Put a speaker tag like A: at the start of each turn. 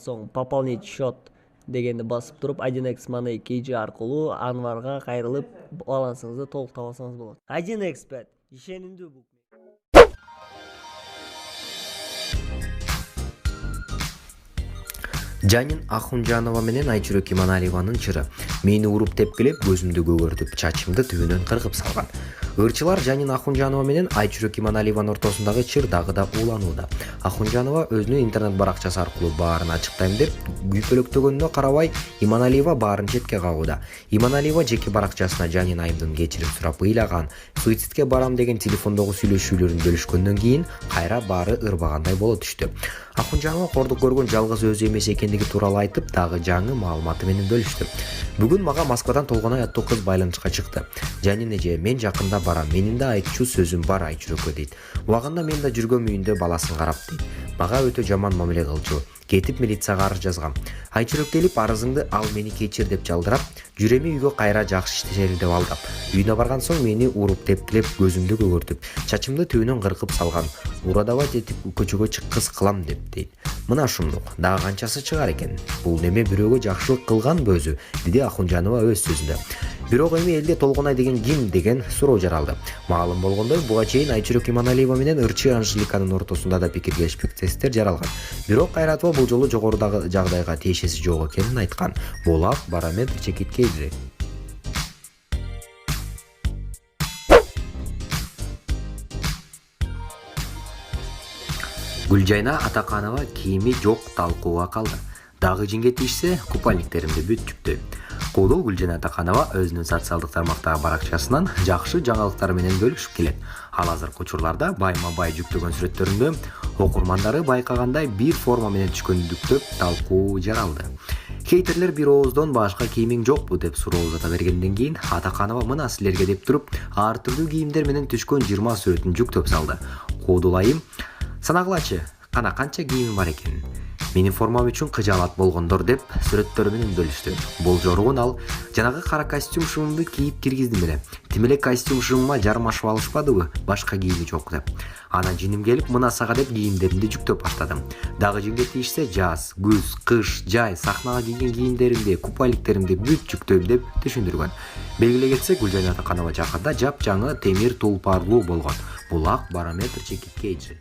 A: соң пополнить счет дегенди басып туруп 1x Money KG аркылуу Анварга кайрылып балансыңызды толуктап алсаңыз болот. 1xbet ишенимдүү букмекер.
B: Жанин Ахунжанова менен Айчүрөк Иманалиеванын чыры. Мени уруп тепкилеп, көзүмдү көгөртүп, чачымды түбүнөн кыргып салган. Ырчылар Жанин Ахунжанова менен Айчүрөк Иманалиеванын ортосундагы чыр дагы да ууланууда. Ахунжанова өзүнүн интернет баракчасы аркылуу баарын ачыктайм деп күпөлөктөгөнүнө карабай, Иманалиева баарын четке кагууда. Иманалиева жеке баракчасына Жанин айымдын кечирим сурап ыйлаган, суицидке барам деген телефондогу сүйлөшүүлөрүн бөлүшкөндөн кийин кайра баары ырбагандай боло түштү. Ахунжанова кордук көргөн жалгыз өзү эмес экендиги тууралуу айтып, дагы жаңы маалыматы менен бөлүштү. Бүгүн мага Москвадан Толгонай аттуу кыз байланышка чыкты. Жанин эже, мен жакында барам, менин да айтчу сөзүм бар Айчүрөккө дейт. Убагында мен да жүргөм үйүндө баласын карап дейт. Мага өтө жаман мамиле кылчу. Кетип милицияга арыз жазгам. Айчүрөк келип арызыңды ал мени кечир деп жалдырап, жүрөми үйгө кайра жакшы иштешели деп алдап. Үйүнө барган соң мени уруп тепкилеп, көзүмдү көгөртүп, чачымды түбүнөн кыркып салган. Урадабай этип көчөгө чыккыс кылам деп дейт. Мына ушундук. Дагы канчасы чыгар экен? Бул неме бирөөгө жакшылык кылганбы өзү? Деди Ахунжанова өз сөзүндө. Бирок эми элде Толгонай деген ким деген суроо жаралды. Маалым болгондой, буга чейин Айчүрөк Иманалиева менен ырчы Анжеликанын ортосунда да пикир келишпестиктер жаралган. Бирок Кайратова бул жолу жогорудагы жагдайга тиешеси жок экенин айткан. Булак барометр чекиткейди. Гүлжайна Атаканова кийими жок талкууга калды. Дагы жинге тийишсе, купальниктеримди бүт жүктөйм. Куудул Гүлжайна Атаканова өзүнүн социалдык тармактагы баракчасынан жакшы жаңылыктар менен бөлүшүп келет. Ал азыркы учурларда байма-бай жүктөгөн сүрөттөрүндө окурмандары байкагандай бир форма менен түшкөндүктөп талкуу жаралды. Хейтерлер бир ооздон башка кийимиң жокпу деп суроо узата бергенден кийин Атаканова мына силерге деп туруп ар түрдүү кийимдер менен түшкөн 20 сүрөтүн жүктөп салды. Куудул айым, санагылачы, кана канча кийимим бар экен? Менин формам үчүн кыжаалат болгондор деп сүрөттөрү менен бөлүштү. Болжоругун ал жанагы кара костюм шымымды кийип киргиздим эле. Тим эле костюм шымыма жармашып алышпадыбы? Башка кийими жок деп. Анан жиним келип мына сага деп кийимдеримди жүктөп баштадым. Дагы жинге тийишсе жаз, күз, кыш, жай сахнага кийген кийимдеримди, купальниктеримди бүт жүктөйм деп түшүндүргөн. Белгилей кетсек, Гүлжайна Атаканова жакында жапжаңы темир тулпарлуу болгон. Булак барометр чекиткейчи.